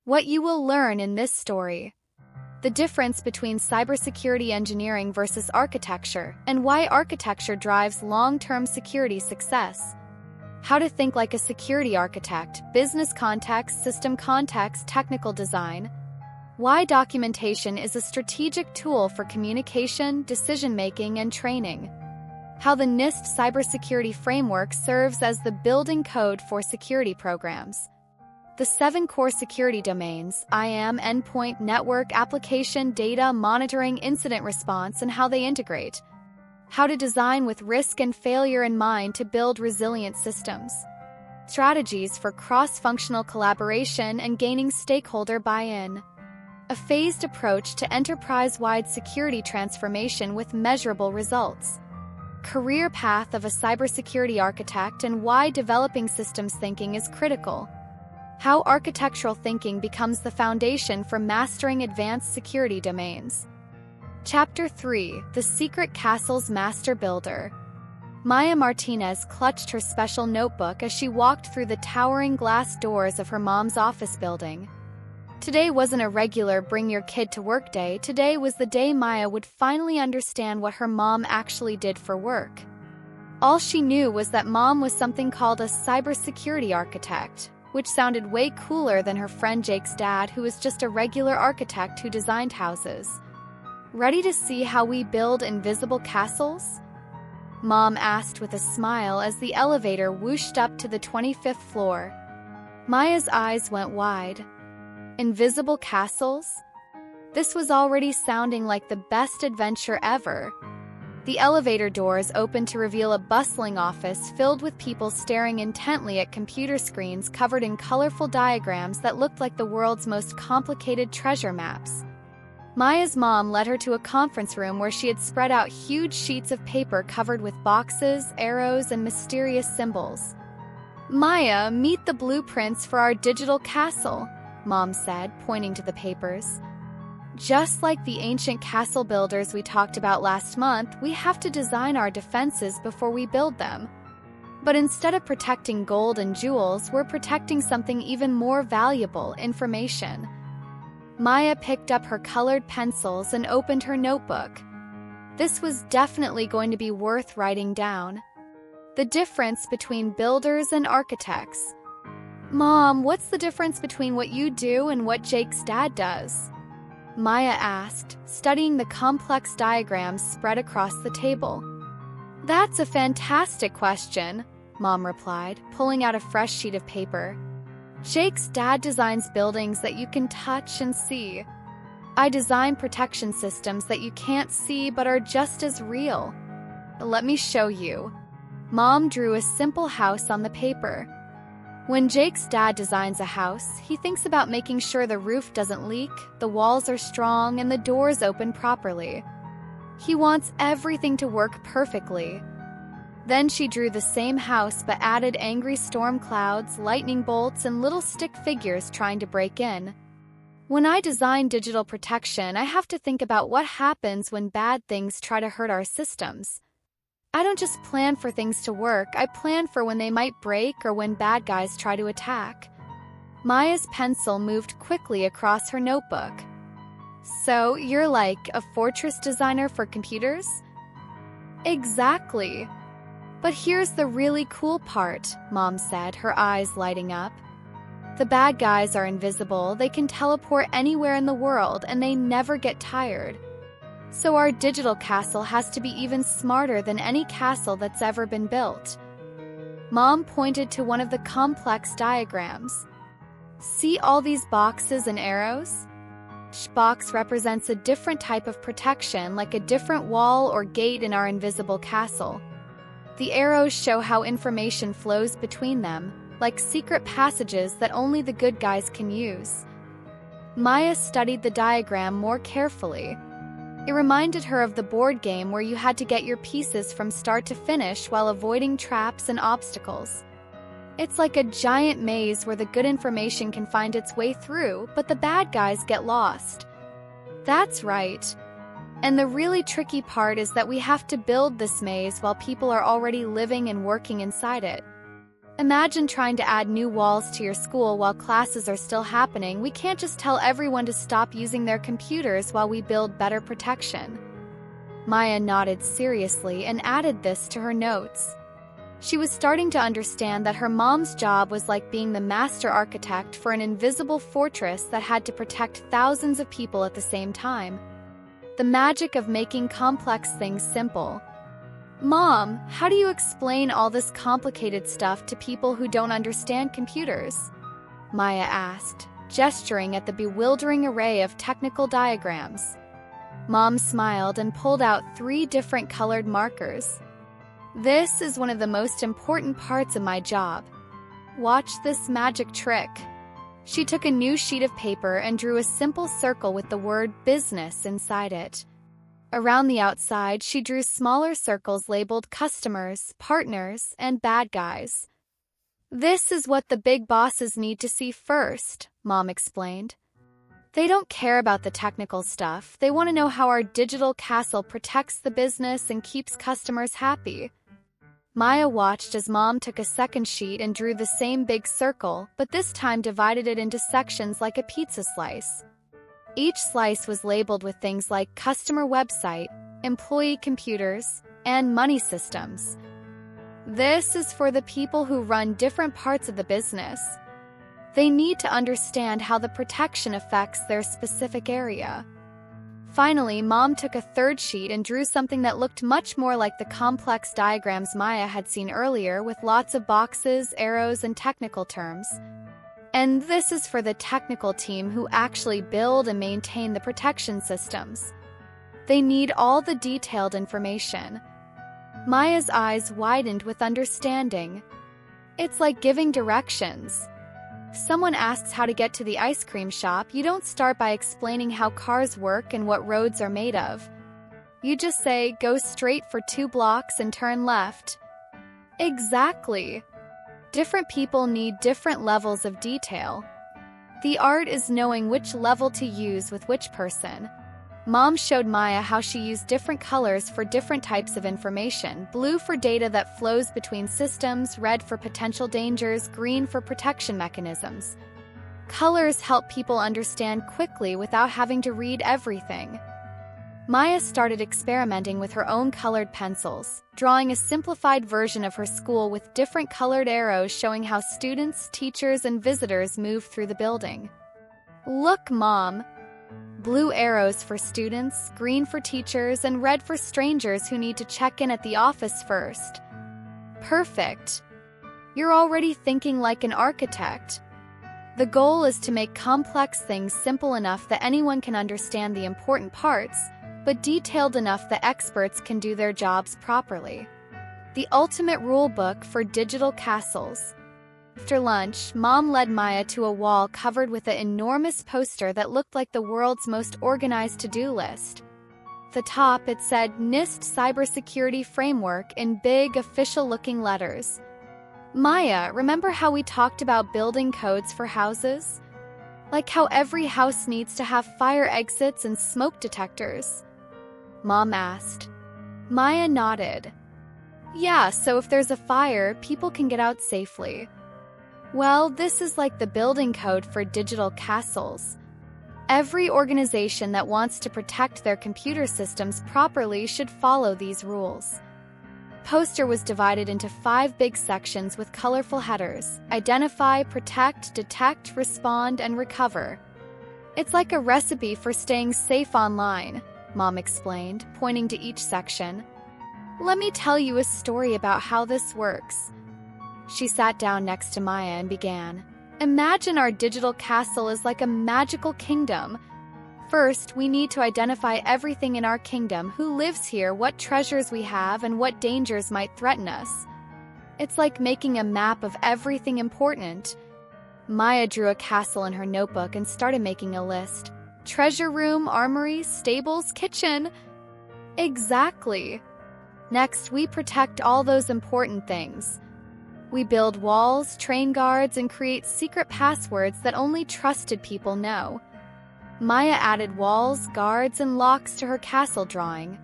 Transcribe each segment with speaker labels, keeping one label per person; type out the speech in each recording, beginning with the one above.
Speaker 1: What you will learn in this story: the difference between cybersecurity engineering versus architecture, and why architecture drives long-term security success. How to think like a security architect: business context, system context, technical design. Why documentation is a strategic tool for communication, decision-making, and training. How the NIST Cybersecurity Framework serves as the building code for security programs. The 7 core security domains: IAM, endpoint, network, application, data, monitoring, incident response, and how they integrate. How to design with risk and failure in mind to build resilient systems. Strategies for cross-functional collaboration and gaining stakeholder buy-in. A phased approach to enterprise-wide security transformation with measurable results. Career path of a cybersecurity architect and why developing systems thinking is critical. How architectural thinking becomes the foundation for mastering advanced security domains. Chapter 3: The Secret Castle's Master Builder. Maya Martinez clutched her special notebook as she walked through the towering glass doors of her mom's office building. Today wasn't a regular bring-your-kid-to-work day. Today was the day Maya would finally understand what her mom actually did for work. All she knew was that mom was something called a cybersecurity architect, which sounded way cooler than her friend Jake's dad, who was just a regular architect who designed houses. Ready to see how we build invisible castles? Mom asked with a smile as the elevator whooshed up to the 25th floor. Maya's eyes went wide. Invisible castles? This was already sounding like the best adventure ever. The elevator doors opened to reveal a bustling office filled with people staring intently at computer screens covered in colorful diagrams that looked like the world's most complicated treasure maps. Maya's mom led her to a conference room where she had spread out huge sheets of paper covered with boxes, arrows, and mysterious symbols. "Maya, meet the blueprints for our digital castle," Mom said, pointing to the papers. "Just like the ancient castle builders we talked about last month, we have to design our defenses before we build them. But instead of protecting gold and jewels, we're protecting something even more valuable: information." Maya picked up her colored pencils and opened her notebook. This was definitely going to be worth writing down. The difference between builders and architects. "Mom, what's the difference between what you do and what Jake's dad does?" Maya asked, studying the complex diagrams spread across the table. "That's a fantastic question," Mom replied, pulling out a fresh sheet of paper. "Jake's dad designs buildings that you can touch and see. I design protection systems that you can't see but are just as real. Let me show you." Mom drew a simple house on the paper. When Jake's dad designs a house, he thinks about making sure the roof doesn't leak, the walls are strong, and the doors open properly. He wants everything to work perfectly. Then she drew the same house but added angry storm clouds, lightning bolts, and little stick figures trying to break in. When I design digital protection, I have to think about what happens when bad things try to hurt our systems. I don't just plan for things to work, I plan for when they might break or when bad guys try to attack. Maya's pencil moved quickly across her notebook. "So, you're like a fortress designer for computers?" "Exactly. But here's the really cool part," Mom said, her eyes lighting up. "The bad guys are invisible, they can teleport anywhere in the world, and they never get tired. So our digital castle has to be even smarter than any castle that's ever been built." Mom pointed to one of the complex diagrams. "See all these boxes and arrows? Each box represents a different type of protection, like a different wall or gate in our invisible castle. The arrows show how information flows between them, like secret passages that only the good guys can use." Maya studied the diagram more carefully. It reminded her of the board game where you had to get your pieces from start to finish while avoiding traps and obstacles. It's like a giant maze where the good information can find its way through, but the bad guys get lost. "That's right. And the really tricky part is that we have to build this maze while people are already living and working inside it. Imagine trying to add new walls to your school while classes are still happening. We can't just tell everyone to stop using their computers while we build better protection. Maya nodded seriously and added this to her notes. She was starting to understand that her mom's job was like being the master architect for an invisible fortress that had to protect thousands of people at the same time. The magic of making complex things simple. Mom, how do you explain all this complicated stuff to people who don't understand computers? Maya asked, gesturing at the bewildering array of technical diagrams. Mom smiled and pulled out 3 different colored markers. This is one of the most important parts of my job. Watch this magic trick. She took a new sheet of paper and drew a simple circle with the word business inside it. Around the outside, she drew smaller circles labeled customers, partners, and bad guys. This is what the big bosses need to see first, Mom explained. They don't care about the technical stuff. They want to know how our digital castle protects the business and keeps customers happy. Maya watched as Mom took a second sheet and drew the same big circle, but this time divided it into sections like a pizza slice. Each slice was labeled with things like customer website, employee computers, and money systems. This is for the people who run different parts of the business. They need to understand how the protection affects their specific area. Finally, Mom took a third sheet and drew something that looked much more like the complex diagrams Maya had seen earlier, with lots of boxes, arrows, and technical terms. And this is for the technical team who actually build and maintain the protection systems. They need all the detailed information. Maya's eyes widened with understanding. It's like giving directions. Someone asks how to get to the ice cream shop, you don't start by explaining how cars work and what roads are made of. You just say, go straight for 2 blocks and turn left. Exactly. Different people need different levels of detail. The art is knowing which level to use with which person. Mom showed Maya how she used different colors for different types of information: blue for data that flows between systems, red for potential dangers, green for protection mechanisms. Colors help people understand quickly without having to read everything. Maya started experimenting with her own colored pencils, drawing a simplified version of her school with different colored arrows showing how students, teachers, and visitors move through the building. Look, Mom! Blue arrows for students, green for teachers, and red for strangers who need to check in at the office first. Perfect! You're already thinking like an architect. The goal is to make complex things simple enough that anyone can understand the important parts, but detailed enough that experts can do their jobs properly. The ultimate rule book for digital castles. After lunch, Mom led Maya to a wall covered with an enormous poster that looked like the world's most organized to-do list. At the top, it said NIST Cybersecurity Framework in big, official-looking letters. Maya, remember how we talked about building codes for houses? Like how every house needs to have fire exits and smoke detectors? Mom asked. Maya nodded. Yeah, so if there's a fire, people can get out safely. Well, this is like the building code for digital castles. Every organization that wants to protect their computer systems properly should follow these rules. The poster was divided into 5 big sections with colorful headers: identify, protect, detect, respond, and recover. It's like a recipe for staying safe online, Mom explained, pointing to each section. Let me tell you a story about how this works. She sat down next to Maya and began. Imagine our digital castle is like a magical kingdom. First, we need to identify everything in our kingdom: who lives here, what treasures we have, and what dangers might threaten us. It's like making a map of everything important. Maya drew a castle in her notebook and started making a list. Treasure room, armory, stables, kitchen. Exactly. Next, we protect all those important things. We build walls, train guards, and create secret passwords that only trusted people know. Maya added walls, guards, and locks to her castle drawing.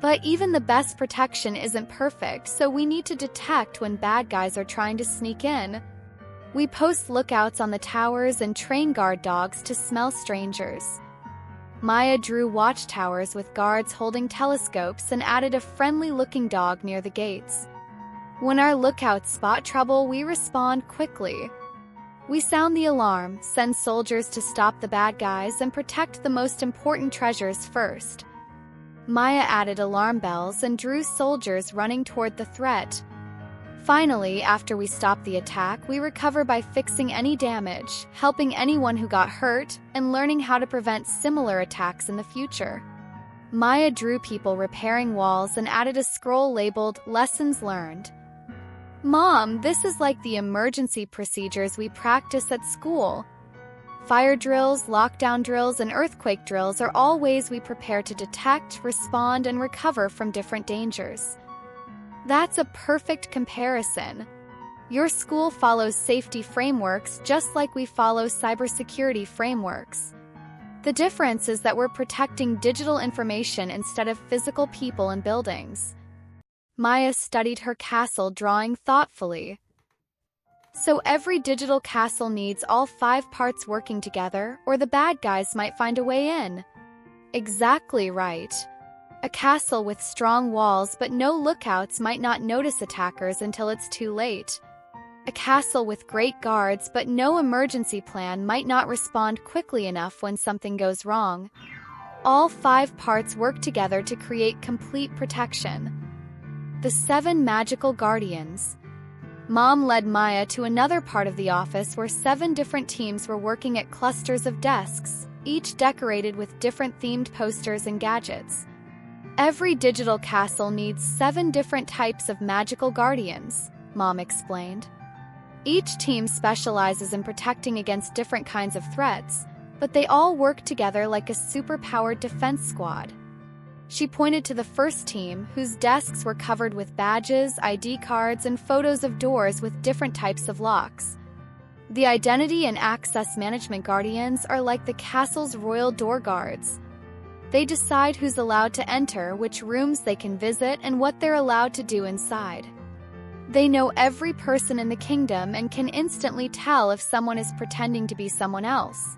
Speaker 1: But even the best protection isn't perfect, so we need to detect when bad guys are trying to sneak in. We post lookouts on the towers and train guard dogs to smell strangers. Maya drew watchtowers with guards holding telescopes and added a friendly-looking dog near the gates. When our lookouts spot trouble, we respond quickly. We sound the alarm, send soldiers to stop the bad guys, and protect the most important treasures first. Maya added alarm bells and drew soldiers running toward the threat. Finally, after we stop the attack, we recover by fixing any damage, helping anyone who got hurt, and learning how to prevent similar attacks in the future. Maya drew people repairing walls and added a scroll labeled "Lessons Learned." Mom, this is like the emergency procedures we practice at school. Fire drills, lockdown drills, and earthquake drills are all ways we prepare to detect, respond, and recover from different dangers. That's a perfect comparison. Your school follows safety frameworks just like we follow cybersecurity frameworks. The difference is that we're protecting digital information instead of physical people and buildings. Maya studied her castle, drawing thoughtfully. So every digital castle needs all 5 parts working together, or the bad guys might find a way in. Exactly right. A castle with strong walls but no lookouts might not notice attackers until it's too late. A castle with great guards but no emergency plan might not respond quickly enough when something goes wrong. All 5 parts work together to create complete protection. The 7 magical guardians. Mom led Maya to another part of the office where 7 different teams were working at clusters of desks, each decorated with different themed posters and gadgets. Every digital castle needs 7 different types of magical guardians, Mom explained. Each team specializes in protecting against different kinds of threats, but they all work together like a super-powered defense squad. She pointed to the first team, whose desks were covered with badges, ID cards, and photos of doors with different types of locks. The Identity and Access Management Guardians are like the castle's royal door guards. They decide who's allowed to enter, which rooms they can visit, and what they're allowed to do inside. They know every person in the kingdom and can instantly tell if someone is pretending to be someone else.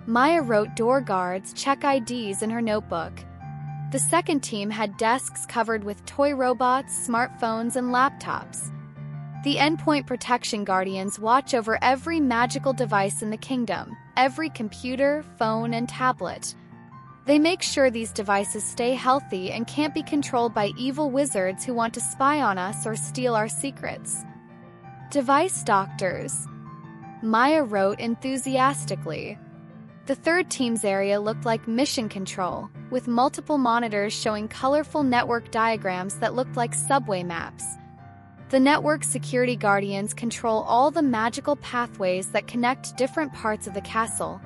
Speaker 1: Maya wrote door guards check IDs in her notebook. The second team had desks covered with toy robots, smartphones, and laptops. The Endpoint Protection Guardians watch over every magical device in the kingdom, every computer, phone, and tablet. They make sure these devices stay healthy and can't be controlled by evil wizards who want to spy on us or steal our secrets. Device doctors. Maya wrote enthusiastically. The third team's area looked like mission control, with multiple monitors showing colorful network diagrams that looked like subway maps. The network security guardians control all the magical pathways that connect different parts of the castle.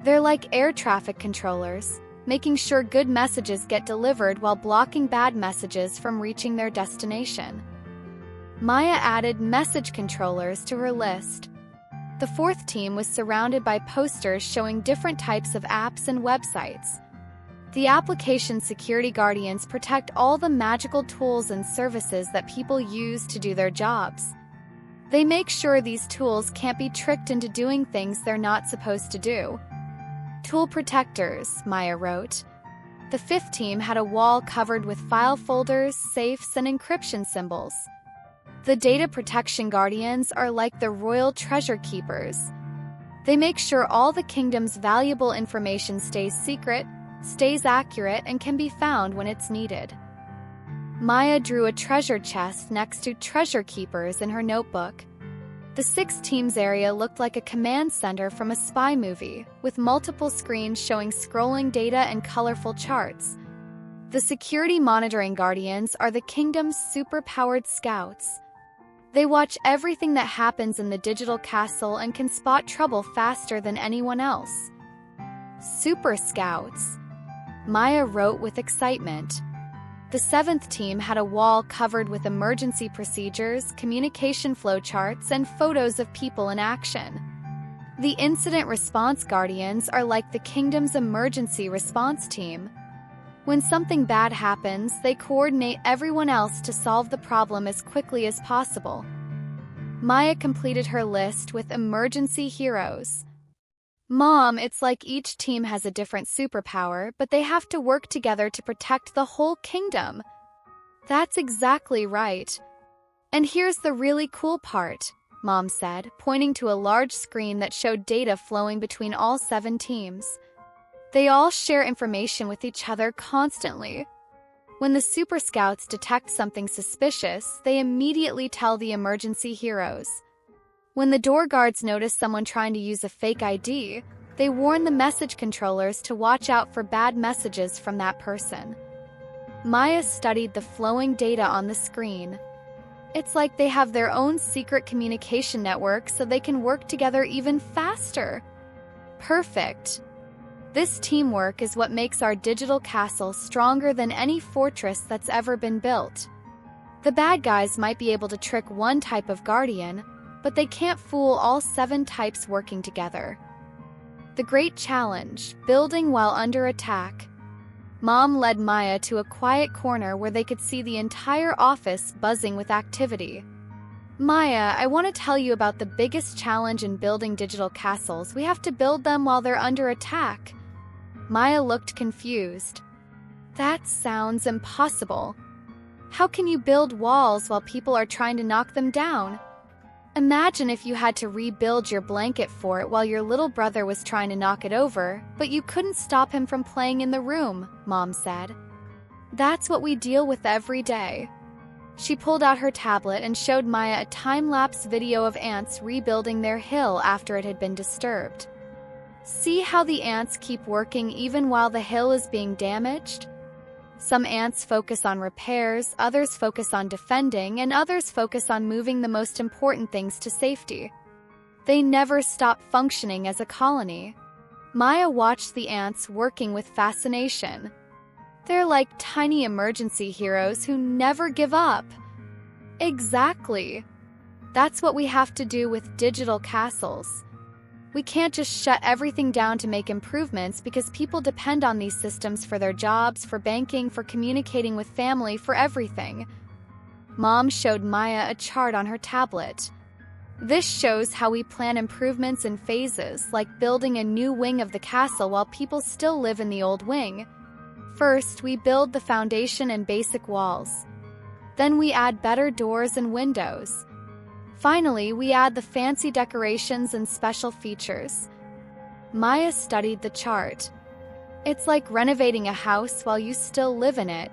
Speaker 1: They're like air traffic controllers, making sure good messages get delivered while blocking bad messages from reaching their destination. Maya added message controllers to her list. The fourth team was surrounded by posters showing different types of apps and websites. The application security guardians protect all the magical tools and services that people use to do their jobs. They make sure these tools can't be tricked into doing things they're not supposed to do. Tool protectors, Maya wrote. The fifth team had a wall covered with file folders, safes, and encryption symbols. The data protection guardians are like the royal treasure keepers. They make sure all the kingdom's valuable information stays secret, stays accurate, and can be found when it's needed. Maya drew a treasure chest next to treasure keepers in her notebook. The sixth team's area looked like a command center from a spy movie, with multiple screens showing scrolling data and colorful charts. The security monitoring guardians are the kingdom's super-powered scouts. They watch everything that happens in the digital castle and can spot trouble faster than anyone else. Super Scouts, Maya wrote with excitement. The seventh team had a wall covered with emergency procedures, communication flowcharts, and photos of people in action. The Incident Response Guardians are like the kingdom's emergency response team. When something bad happens, they coordinate everyone else to solve the problem as quickly as possible. Maya completed her list with emergency heroes. Mom, it's like each team has a different superpower, but they have to work together to protect the whole kingdom. That's exactly right. And here's the really cool part, Mom said, pointing to a large screen that showed data flowing between all 7 teams. They all share information with each other constantly. When the Super Scouts detect something suspicious, they immediately tell the emergency heroes. When the door guards notice someone trying to use a fake ID, they warn the message controllers to watch out for bad messages from that person. Maya studied the flowing data on the screen. It's like they have their own secret communication network so they can work together even faster. Perfect. This teamwork is what makes our digital castle stronger than any fortress that's ever been built. The bad guys might be able to trick one type of guardian, but they can't fool all 7 types working together. The great challenge, building while under attack. Mom led Maya to a quiet corner where they could see the entire office buzzing with activity. Maya, I want to tell you about the biggest challenge in building digital castles. We have to build them while they're under attack. Maya looked confused. That sounds impossible. How can you build walls while people are trying to knock them down? Imagine if you had to rebuild your blanket fort while your little brother was trying to knock it over, but you couldn't stop him from playing in the room, Mom said. That's what we deal with every day. She pulled out her tablet and showed Maya a time-lapse video of ants rebuilding their hill after it had been disturbed. See how the ants keep working even while the hill is being damaged? Some ants focus on repairs, others focus on defending, and others focus on moving the most important things to safety. They never stop functioning as a colony. Maya watched the ants working with fascination. They're like tiny emergency heroes who never give up. Exactly. That's what we have to do with digital castles. We can't just shut everything down to make improvements because people depend on these systems for their jobs, for banking, for communicating with family, for everything. Mom showed Maya a chart on her tablet. This shows how we plan improvements in phases, like building a new wing of the castle while people still live in the old wing. First, we build the foundation and basic walls. Then we add better doors and windows. Finally, we add the fancy decorations and special features. Maya studied the chart. It's like renovating a house while you still live in it.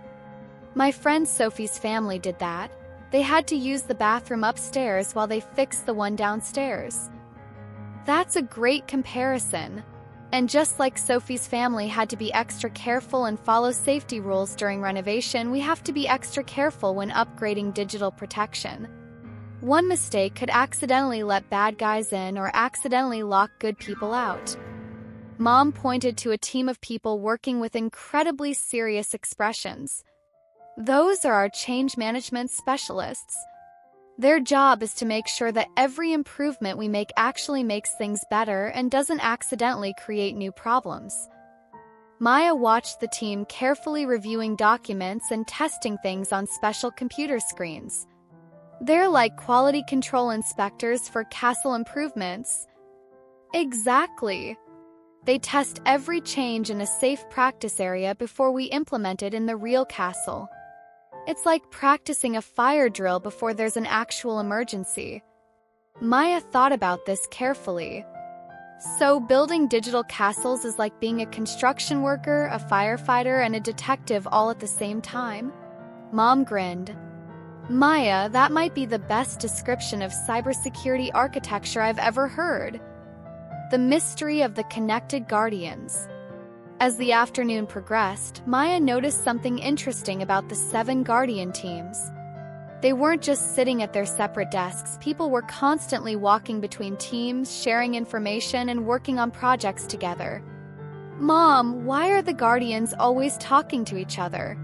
Speaker 1: My friend Sophie's family did that. They had to use the bathroom upstairs while they fixed the one downstairs. That's a great comparison. And just like Sophie's family had to be extra careful and follow safety rules during renovation, we have to be extra careful when upgrading digital protection. One mistake could accidentally let bad guys in or accidentally lock good people out. Mom pointed to a team of people working with incredibly serious expressions. Those are our change management specialists. Their job is to make sure that every improvement we make actually makes things better and doesn't accidentally create new problems. Maya watched the team carefully reviewing documents and testing things on special computer screens. They're like quality control inspectors for castle improvements. Exactly. They test every change in a safe practice area before we implement it in the real castle. It's like practicing a fire drill before there's an actual emergency. Maya thought about this carefully. So building digital castles is like being a construction worker, a firefighter, and a detective all at the same time? Mom grinned. Maya, that might be the best description of cybersecurity architecture I've ever heard. The mystery of the connected guardians. As the afternoon progressed, Maya noticed something interesting about the 7 guardian teams. They weren't just sitting at their separate desks. People were constantly walking between teams, sharing information, and working on projects together. Mom, why are the guardians always talking to each other?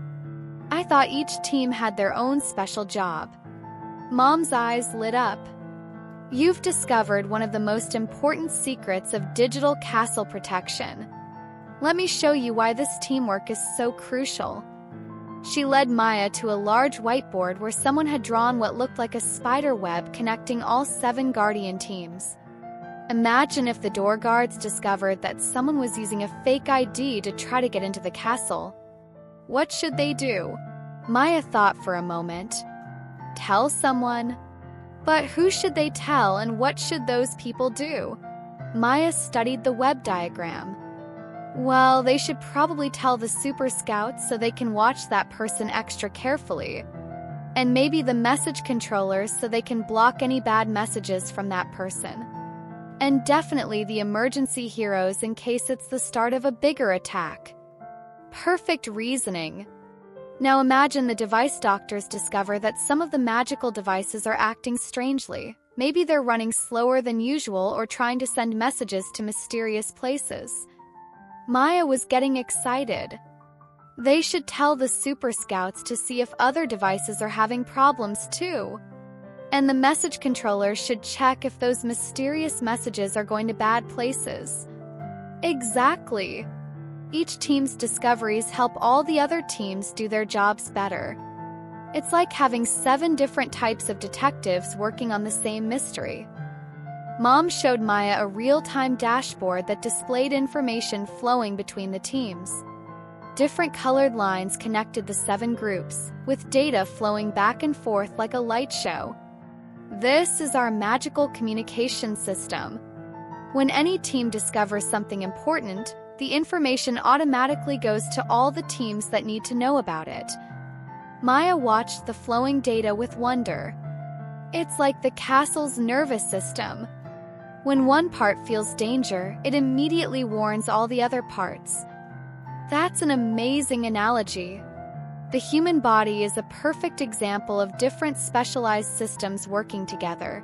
Speaker 1: I thought each team had their own special job. Mom's eyes lit up. You've discovered one of the most important secrets of digital castle protection. Let me show you why this teamwork is so crucial. She led Maya to a large whiteboard where someone had drawn what looked like a spider web connecting all 7 Guardian teams. Imagine if the door guards discovered that someone was using a fake ID to try to get into the castle. What should they do? Maya thought for a moment. Tell someone? But who should they tell, and what should those people do? Maya studied the web diagram. Well, they should probably tell the Super Scouts so they can watch that person extra carefully. And maybe the message controllers so they can block any bad messages from that person. And definitely the emergency heroes in case it's the start of a bigger attack. Perfect reasoning. Now imagine the device doctors discover that some of the magical devices are acting strangely. Maybe they're running slower than usual or trying to send messages to mysterious places. Maya was getting excited. They should tell the Super Scouts to see if other devices are having problems too. And the message controllers should check if those mysterious messages are going to bad places. Exactly. Each team's discoveries help all the other teams do their jobs better. It's like having 7 different types of detectives working on the same mystery. Mom showed Maya a real-time dashboard that displayed information flowing between the teams. Different colored lines connected the 7 groups, with data flowing back and forth like a light show. This is our magical communication system. When any team discovers something important, the information automatically goes to all the teams that need to know about it. Maya watched the flowing data with wonder. It's like the castle's nervous system. When one part feels danger, it immediately warns all the other parts. That's an amazing analogy. The human body is a perfect example of different specialized systems working together.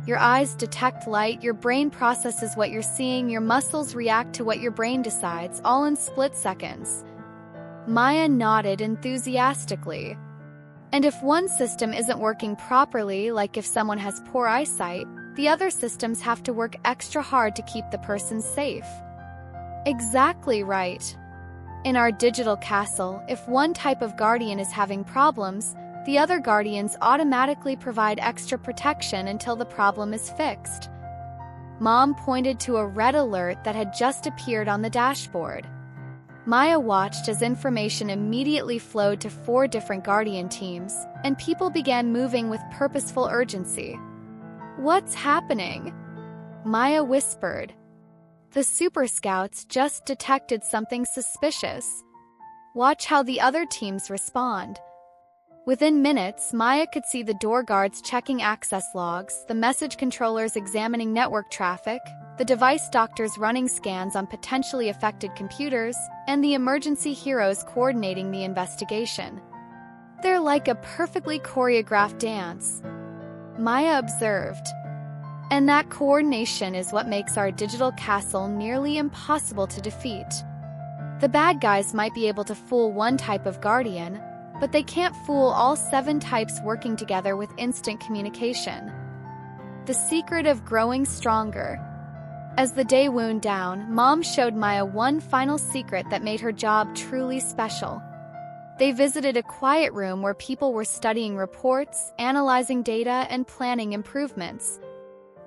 Speaker 1: Your eyes detect light, your brain processes what you're seeing, your muscles react to what your brain decides, all in split seconds. Maya nodded enthusiastically. And if one system isn't working properly, like if someone has poor eyesight, the other systems have to work extra hard to keep the person safe. Exactly right. In our digital castle, if one type of guardian is having problems, the other guardians automatically provide extra protection until the problem is fixed. Mom pointed to a red alert that had just appeared on the dashboard. Maya watched as information immediately flowed to 4 different guardian teams, and people began moving with purposeful urgency. What's happening? Maya whispered. The Super Scouts just detected something suspicious. Watch how the other teams respond. Within minutes, Maya could see the door guards checking access logs, the message controllers examining network traffic, the device doctors running scans on potentially affected computers, and the emergency heroes coordinating the investigation. They're like a perfectly choreographed dance, Maya observed. And that coordination is what makes our digital castle nearly impossible to defeat. The bad guys might be able to fool one type of guardian, but they can't fool all 7 types working together with instant communication. The secret of growing stronger. As the day wound down, Mom showed Maya one final secret that made her job truly special. They visited a quiet room where people were studying reports, analyzing data, and planning improvements.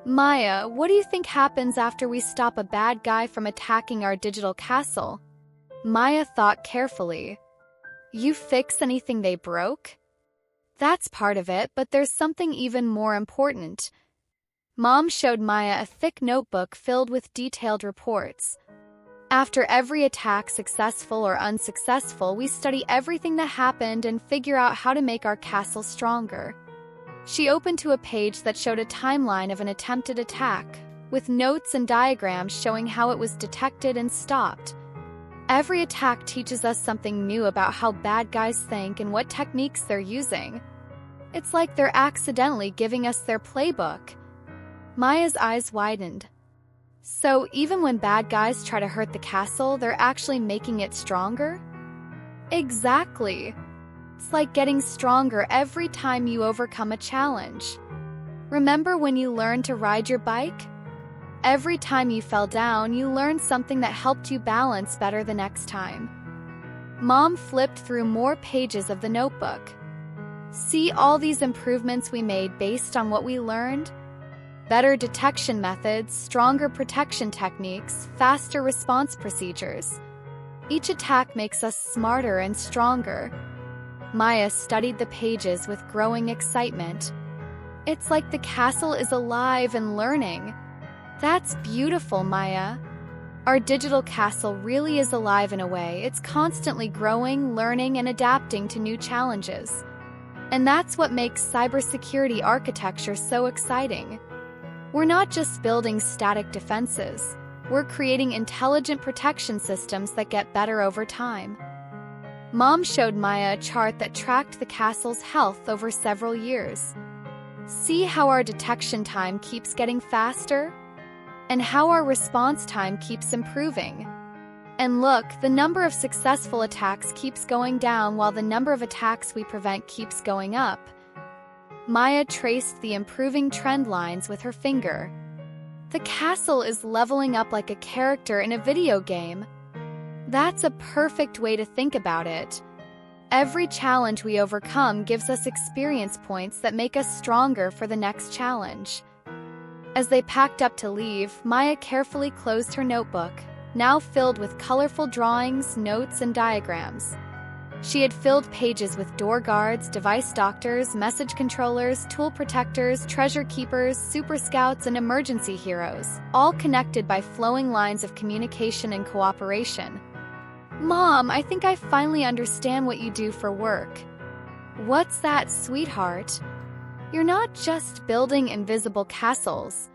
Speaker 1: Maya, what do you think happens after we stop a bad guy from attacking our digital castle? Maya thought carefully. You fix anything they broke? That's part of it, but there's something even more important. Mom showed Maya a thick notebook filled with detailed reports. After every attack, successful or unsuccessful, we study everything that happened and figure out how to make our castle stronger. She opened to a page that showed a timeline of an attempted attack, with notes and diagrams showing how it was detected and stopped. Every attack teaches us something new about how bad guys think and what techniques they're using. It's like they're accidentally giving us their playbook. Maya's eyes widened. So even when bad guys try to hurt the castle, they're actually making it stronger? Exactly. It's like getting stronger every time you overcome a challenge. Remember when you learned to ride your bike? Every time you fell down, you learned something that helped you balance better the next time. Mom flipped through more pages of the notebook. See all these improvements we made based on what we learned? Better detection methods, stronger protection techniques, faster response procedures. Each attack makes us smarter and stronger. Maya studied the pages with growing excitement. It's like the castle is alive and learning. That's beautiful, Maya. Our digital castle really is alive in a way. It's constantly growing, learning, and adapting to new challenges. And that's what makes cybersecurity architecture so exciting. We're not just building static defenses. We're creating intelligent protection systems that get better over time. Mom showed Maya a chart that tracked the castle's health over several years. See how our detection time keeps getting faster? And how our response time keeps improving. And look, the number of successful attacks keeps going down while the number of attacks we prevent keeps going up. Maya traced the improving trend lines with her finger. The castle is leveling up like a character in a video game. That's a perfect way to think about it. Every challenge we overcome gives us experience points that make us stronger for the next challenge. As they packed up to leave, Maya carefully closed her notebook, now filled with colorful drawings, notes, and diagrams. She had filled pages with door guards, device doctors, message controllers, tool protectors, treasure keepers, super scouts, and emergency heroes, all connected by flowing lines of communication and cooperation. Mom, I think I finally understand what you do for work. What's that, sweetheart? You're not just building invisible castles.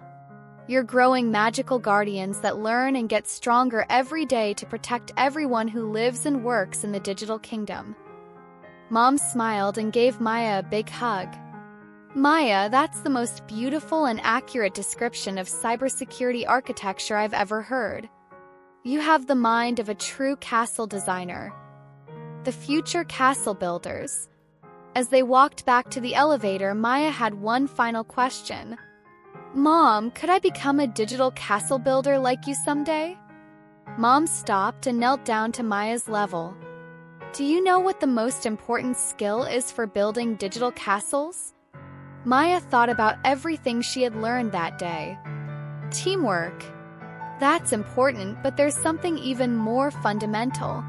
Speaker 1: You're growing magical guardians that learn and get stronger every day to protect everyone who lives and works in the digital kingdom. Mom smiled and gave Maya a big hug. Maya, that's the most beautiful and accurate description of cybersecurity architecture I've ever heard. You have the mind of a true castle designer. The future castle builders. As they walked back to the elevator, Maya had one final question. Mom, could I become a digital castle builder like you someday? Mom stopped and knelt down to Maya's level. Do you know what the most important skill is for building digital castles? Maya thought about everything she had learned that day. Teamwork. That's important, but there's something even more fundamental.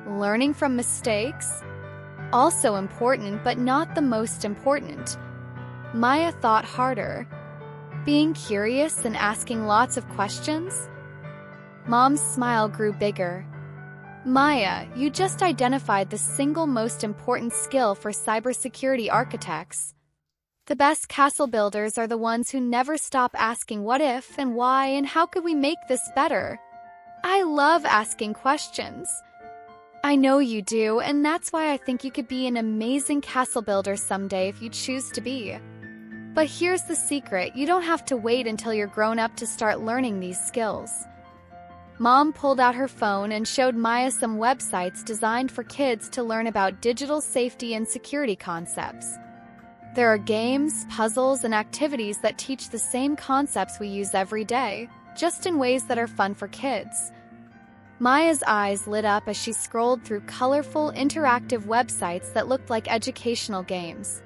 Speaker 1: Learning from mistakes? Also important, but not the most important. Maya thought harder. Being curious and asking lots of questions? Mom's smile grew bigger. Maya, you just identified the single most important skill for cybersecurity architects. The best castle builders are the ones who never stop asking what if and why and how could we make this better. I love asking questions. I know you do, and that's why I think you could be an amazing castle builder someday if you choose to be. But here's the secret, you don't have to wait until you're grown up to start learning these skills. Mom pulled out her phone and showed Maya some websites designed for kids to learn about digital safety and security concepts. There are games, puzzles, and activities that teach the same concepts we use every day, just in ways that are fun for kids. Maya's eyes lit up as she scrolled through colorful, interactive websites that looked like educational games.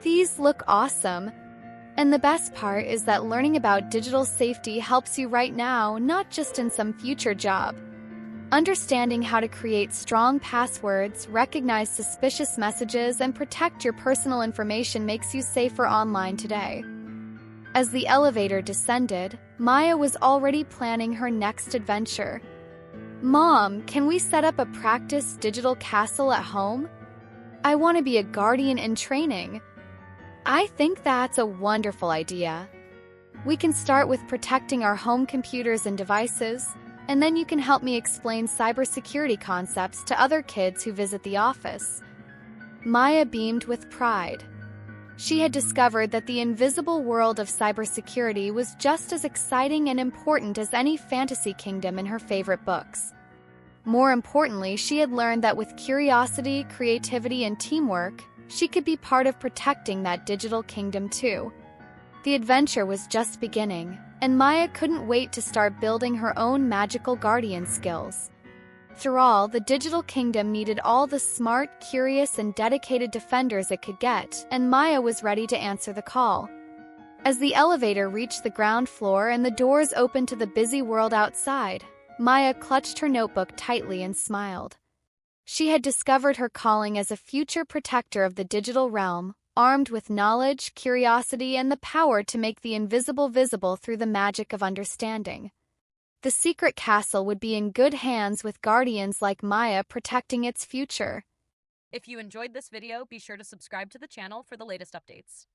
Speaker 1: These look awesome. And the best part is that learning about digital safety helps you right now, not just in some future job. Understanding how to create strong passwords, recognize suspicious messages, and protect your personal information makes you safer online today. As the elevator descended, Maya was already planning her next adventure. Mom, can we set up a practice digital castle at home? I want to be a guardian in training. I think that's a wonderful idea. We can start with protecting our home computers and devices, and then you can help me explain cybersecurity concepts to other kids who visit the office. Maya beamed with pride. She had discovered that the invisible world of cybersecurity was just as exciting and important as any fantasy kingdom in her favorite books. More importantly, she had learned that with curiosity, creativity, and teamwork, she could be part of protecting that digital kingdom too. The adventure was just beginning. and Maya couldn't wait to start building her own magical guardian skills. After all, the digital kingdom needed all the smart, curious, and dedicated defenders it could get, and Maya was ready to answer the call. As the elevator reached the ground floor and the doors opened to the busy world outside, Maya clutched her notebook tightly and smiled. She had discovered her calling as a future protector of the digital realm, armed with knowledge, curiosity, and the power to make the invisible visible through the magic of understanding. The secret castle would be in good hands with guardians like Maya protecting its future.
Speaker 2: If you enjoyed this video, be sure to subscribe to the channel for the latest updates.